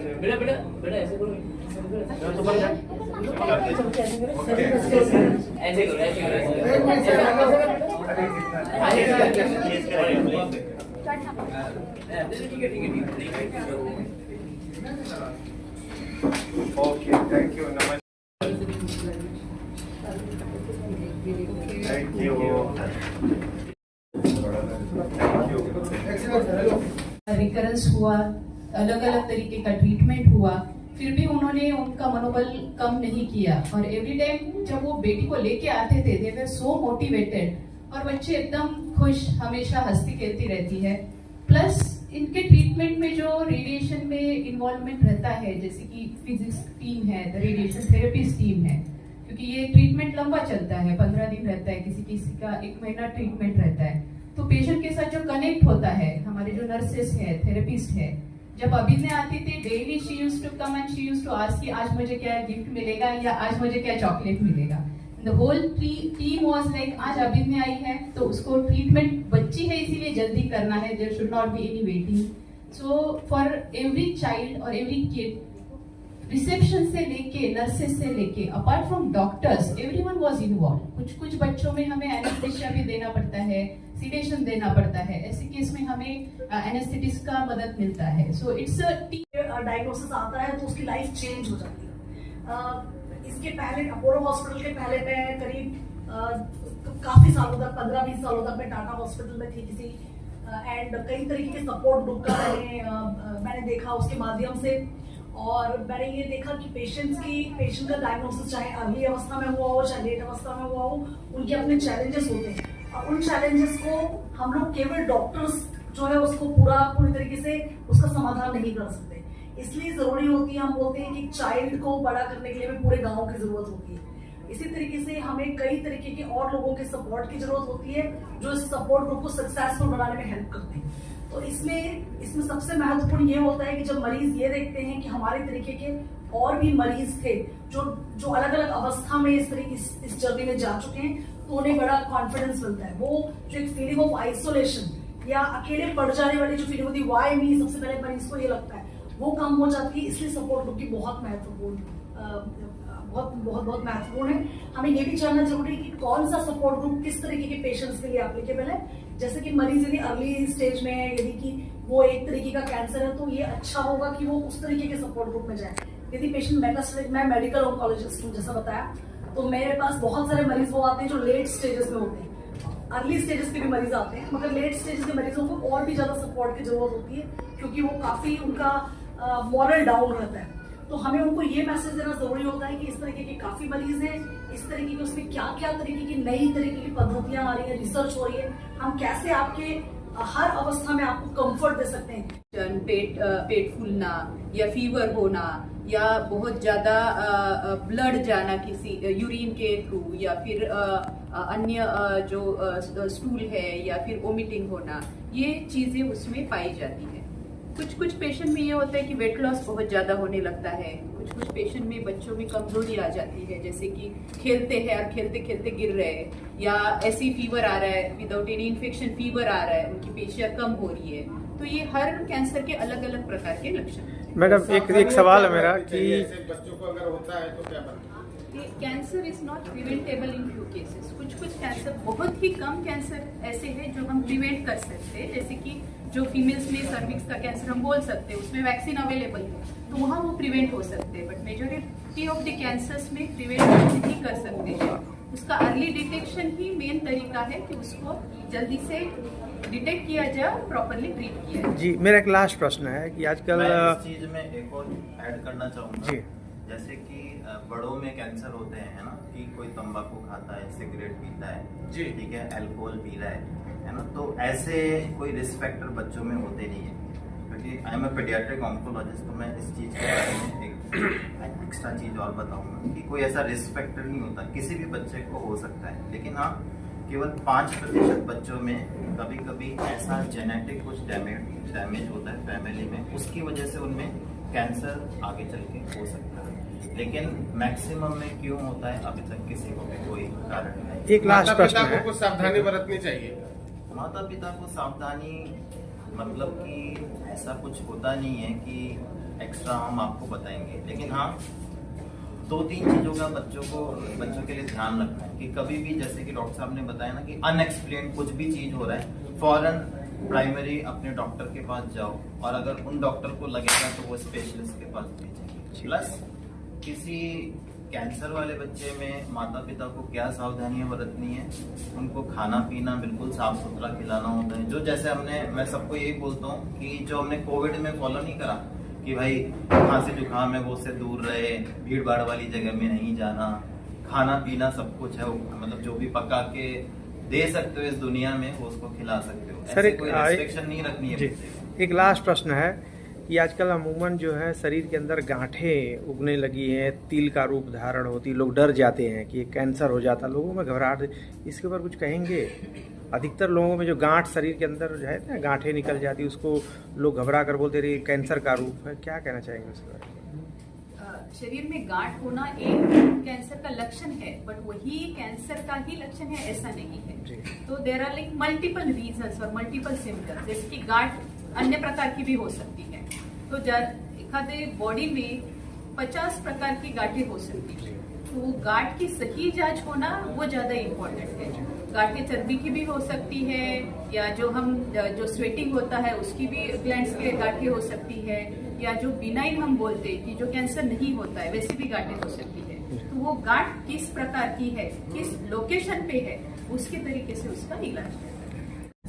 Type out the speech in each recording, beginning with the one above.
बेटा बेटा बेटा ऐसे करो ऐसे करो ओके थैंक यू नमस्कार थैंक यू रिकरेंस हुआ, अलग अलग तरीके का ट्रीटमेंट हुआ, फिर भी उन्होंने उनका मनोबल कम नहीं किया और एवरी टाइम जब वो बेटी को लेके आते थे दे वर सो मोटिवेटेड और बच्चे एकदम खुश, हमेशा हंसती खेलती रहती है। प्लस इनके ट्रीटमेंट में जो रेडिएशन में इन्वॉल्वमेंट रहता है, जैसे कि फिजिक्स टीम है, द रेडिएशन थेरेपिस्ट टीम है, क्योंकि ये ट्रीटमेंट लंबा चलता है, 15 दिन रहता है, किसी किसी का 1 महीना ट्रीटमेंट रहता है, तो पेशेंट के साथ जो कनेक्ट होता है, हमारे जो नर्सेस है, थेरेपिस्ट है, जब अभिनय आती थी daily she used to come and she used to ask कि आज मुझे क्या गिफ्ट मिलेगा या आज मुझे क्या चॉकलेट मिलेगा। The whole team was like आज अभिनय आई है तो उसको ट्रीटमेंट बच्ची है इसीलिए जल्दी करना है, there should not be any waiting. So for every child और एवरी किड, रिसेप्शन से लेके नर्सेस से लेके apart from doctors everyone was involve. कुछ बच्चों में हमें एनेस्थेसिया भी देना पड़ता है, सीडेशन देना पड़ता है, ऐसे केस में हमें एनेस्थेटिस्ट का मदद मिलता है। सो इट्स अ डायग्नोसिस आता है तो उसकी लाइफ चेंज हो जाती है। इसके पहले अपोलो हॉस्पिटल के पहले मैं करीब काफी सालों तक 15-20 सालों तक मैं टाटा हॉस्पिटल में थी किसी एंड कई तरीके के सपोर्ट ग्रुप का मैंने देखा उसके माध्यम से। और मैंने ये देखा कि पेशेंट का डायग्नोसिस चाहे अर्ली अवस्था में हुआ हो चाहे लेट अवस्था में हुआ हो, उनके अपने चैलेंजेस होते हैं और उन चैलेंजेस को हम लोग केवल डॉक्टर्स जो है उसको पूरी तरीके से उसका समाधान नहीं कर सकते। इसलिए जरूरी होती है, हम बोलते हैं कि चाइल्ड को बड़ा करने के लिए हमें पूरे गांव की जरूरत होती है। इसी तरीके से हमें कई तरीके के और लोगों के सपोर्ट की जरूरत होती है जो इस सपोर्ट ग्रुप को सक्सेसफुल बनाने में हेल्प करते हैं। तो इसमें सबसे महत्वपूर्ण ये होता है कि जब मरीज ये देखते हैं कि हमारे तरीके के और भी मरीज थे जो अलग अलग अवस्था में इस जर्नी में जा चुके हैं, तो उन्हें बड़ा कॉन्फिडेंस मिलता है। वो जो एक फीलिंग ऑफ आइसोलेशन या अकेले पड़ जाने वाली जो फीलिंग होती है, वाई मी, सबसे पहले मरीज को ये लगता है, वो कम हो जाती है। इसलिए सपोर्ट ग्रुप की बहुत महत्वपूर्ण है। हमें ये भी जानना जरूरी है कि कौन सा सपोर्ट ग्रुप किस तरीके के पेशेंट्स के लिए एप्लीकेबल है। जैसे कि मरीज यदि अर्ली स्टेज में है, यदि कि वो एक तरीके का कैंसर है, तो ये अच्छा होगा कि वो उस तरीके के सपोर्ट ग्रुप में जाए। यदि पेशेंट मेटास्टेटिक, मैं मेडिकल ऑन्कोलॉजिस्ट हूँ जैसा बताया, तो मेरे पास बहुत सारे मरीज वो आते हैं जो लेट स्टेजेस में होते हैं। अर्ली स्टेजेस के भी मरीज आते हैं, मगर लेट स्टेजेस के मरीजों को और भी ज्यादा सपोर्ट की जरूरत होती है, क्योंकि वो काफी उनका मॉरल डाउन रहता है। तो हमें उनको ये मैसेज देना जरूरी होता है कि इस तरीके के काफी मरीज हैं, इस तरीके की उसमें क्या क्या तरीके की नई तरीके की पद्धतियां आ रही है, रिसर्च हो रही है, हम कैसे आपके हर अवस्था में आपको कंफर्ट दे सकते हैं। पेट फूलना या फीवर होना या बहुत ज्यादा ब्लड जाना किसी यूरिन के थ्रू या फिर अन्य जो स्टूल है या फिर वोमिटिंग होना, ये चीजें उसमें पाई जाती है। कुछ पेशेंट में ये होता है कि वेट लॉस बहुत ज्यादा होने लगता है। कुछ पेशेंट में बच्चों में कमजोरी आ जाती है, जैसे कि खेलते हैं और खेलते खेलते गिर रहे हैं या ऐसी फीवर आ रहा है, विदाउट एनी इन्फेक्शन फीवर आ रहा है, उनकी पेशियां कम हो रही है। तो ये हर कैंसर के अलग अलग प्रकार के लक्षण। मैडम एक सवाल है मेरा कि बच्चों को अगर होता है तो क्या बनता है? Cancer is not preventable in few cases. कुछ कैंसर, बहुत ही कम कैंसर ऐसे हैं जो हम प्रिवेंट कर सकते हैं, जैसे कि जो फीमेल्स में सर्विक्स का कैंसर हम बोल सकते हैं, उसमें वैक्सीन अवेलेबल है, तो वहाँ वो प्रिवेंट हो सकते हैं। But majority of the cancers में प्रिवेंट नहीं कर सकते हैं। उसका अर्ली डिटेक्शन ही मेन तरीका है कि उसको जल्दी से डिटेक्ट किया जाए, प्रॉपरली ट्रीट किया जाए। जी, मेरा एक लास्ट प्रश्न है कि आजकल मैं इस चीज में एक और ऐड करना चाहूँगा। जी, जैसे कि बड़ों में कैंसर होते हैं, है ना, कि कोई तंबाकू खाता है, सिगरेट पीता है, जी ठीक है, अल्कोहल पी रहा है ना, तो ऐसे कोई रिस्क फैक्टर बच्चों में होते नहीं है। क्योंकि I am a paediatric oncologist, तो मैं इस चीज़ के बारे में एक एक्स्ट्रा चीज़ और बताऊंगा कि कोई ऐसा रिस्क फैक्टर नहीं होता, किसी भी बच्चे को हो सकता है। लेकिन हाँ, केवल 5% बच्चों में कभी कभी ऐसा जेनेटिक कुछ डैमेज होता है फैमिली में, उसकी वजह से उनमें कैंसर आगे चल के हो सकता है। लेकिन मैक्सिमम में क्यों होता है, अभी तक किसी को भी कोई कारण नहीं। एक लास्ट प्रश्न है, कुछ सावधानी बरतनी चाहिए। माता पिता को सावधानी मतलब कि ऐसा कुछ होता नहीं है कि एक्स्ट्रा हम आपको बताएंगे। लेकिन हाँ, 2-3 चीज़ों का बच्चों के लिए ध्यान रखना है कि कभी भी, जैसे कि डॉक्टर साहब ने बताया ना, कि अनएक्सप्लेन कुछ भी चीज़ हो रहा है, फौरन प्राइमरी अपने डॉक्टर के पास जाओ, और अगर उन डॉक्टर को लगेगा तो वो स्पेशलिस्ट के पास भेजेंगे। प्लस किसी कैंसर वाले बच्चे में माता पिता को क्या सावधानियां बरतनी है, उनको खाना पीना बिल्कुल साफ सुथरा खिलाना होता है। जो जैसे मैं सबको यही बोलता हूँ कि जो हमने कोविड में फॉलो नहीं करा कि भाई खांसी जुकाम है वो उससे दूर रहे, भीड़ भाड़ वाली जगह में नहीं जाना, खाना पीना सब कुछ है, मतलब जो भी पका के दे सकते हो इस दुनिया में वो उसको खिला सकते हो। सर, ऐसे कोई रेस्ट्रिक्शन नहीं रखनी है बच्चे को। एक लास्ट प्रश्न है कि आजकल अमूमन जो है शरीर के अंदर गांठें उगने लगी हैं, तिल का रूप धारण होती, लोग डर जाते हैं कि कैंसर हो जाता, लोगों में घबराहट, इसके ऊपर कुछ कहेंगे? अधिकतर लोगों में जो गांठ शरीर के अंदर जो है ना, गांठें निकल जाती, उसको लोग घबरा कर बोलते रहे कैंसर का रूप है, क्या कहना चाहेंगे उसके बारे में? शरीर में गांठ होना एक कैंसर का लक्षण है, बट वही कैंसर का ही लक्षण है ऐसा नहीं है। तो there are like multiple reasons और मल्टीपल सिम्टम्स, जैसे कि गांठ अन्य प्रकार की भी हो सकती है। तो एखादे बॉडी में 50 प्रकार की गांठें हो सकती है, तो वो गांठ की सही जांच होना वो ज्यादा इम्पोर्टेंट है। गांठें चर्बी की भी हो सकती है, या जो स्वेटिंग होता है उसकी भी ग्लैंड्स के गांठें हो सकती है, या जो बिनाइन हम बोलते हैं कि जो कैंसर नहीं होता है वैसी भी गांठें हो सकती है। तो वो गांठ किस प्रकार की है, किस लोकेशन पे है, उसके तरीके से उसका इलाज है।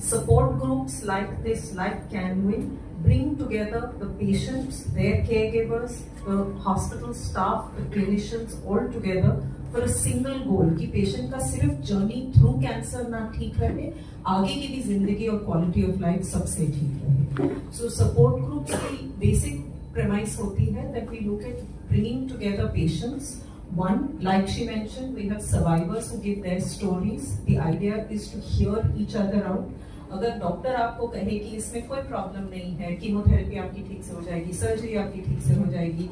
Support groups like this, like Canwin, bring together the patients, their caregivers, the hospital staff, the clinicians all together for a single goal कि patient का सिर्फ journey through cancer ना ठीक रहे, आगे की भी जिंदगी और quality of life सबसे ठीक रहे। So support groups की basic premise होती है that we look at bringing together patients. One, like she mentioned, we have survivors who give their stories. The idea is to hear each other out. अगर doctor आपको कहे कि इसमें कोई problem नहीं है, कीमोथेरेपी आपकी ठीक से हो जाएगी, सर्जरी आपकी ठीक से हो जाएगी,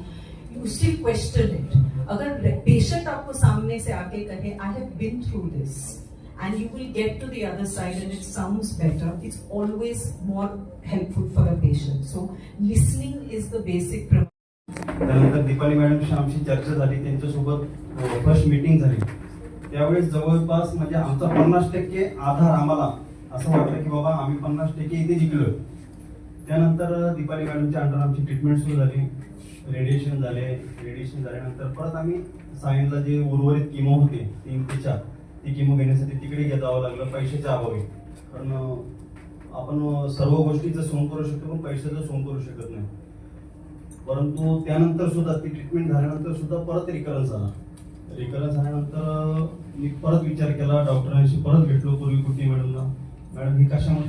यू स्टिल क्वेश्चन इट। अगर पेशेंट आपको सामने से आके कहे I have been through this and you will get to the other side and it sounds better, it's always more helpful for a patient. So listening is the basic premise. त्यानंतर दीपाली मॅडमशी आमची चर्चा झाली, त्यांच्यासोबत फर्स्ट मीटिंग झाली, त्यावेळेस जवळपास म्हणजे आमचा 50% आधार आम्हाला असं वाटलं की बाबा आम्ही 50% इथे जिंकलोय। त्यानंतर दीपाली मॅडमच्या अंडर आमची ट्रीटमेंट सुरू झाली, रेडिएशन झाल्यानंतर परत आम्ही सायन्सला जे उर्वरित किमो होते 3 ते 4 ती किमो घेण्यासाठी तिकडे जावं लागलं पैशाच्या अभावी, कारण आपण सर्व गोष्टीचं सोंग करू शकतो पण पैशाचं सोंग करू शकत नाही। परंतु त्यानंतर सुद्धा ती ट्रीटमेंट झाल्यानंतर सुद्धा परत रिकरन्स झाल्यानंतर मी परत विचार केला, डॉक्टरांशी परत भेटलो पूर्वी कुठे मॅडमला, मॅडम ही कशामुळे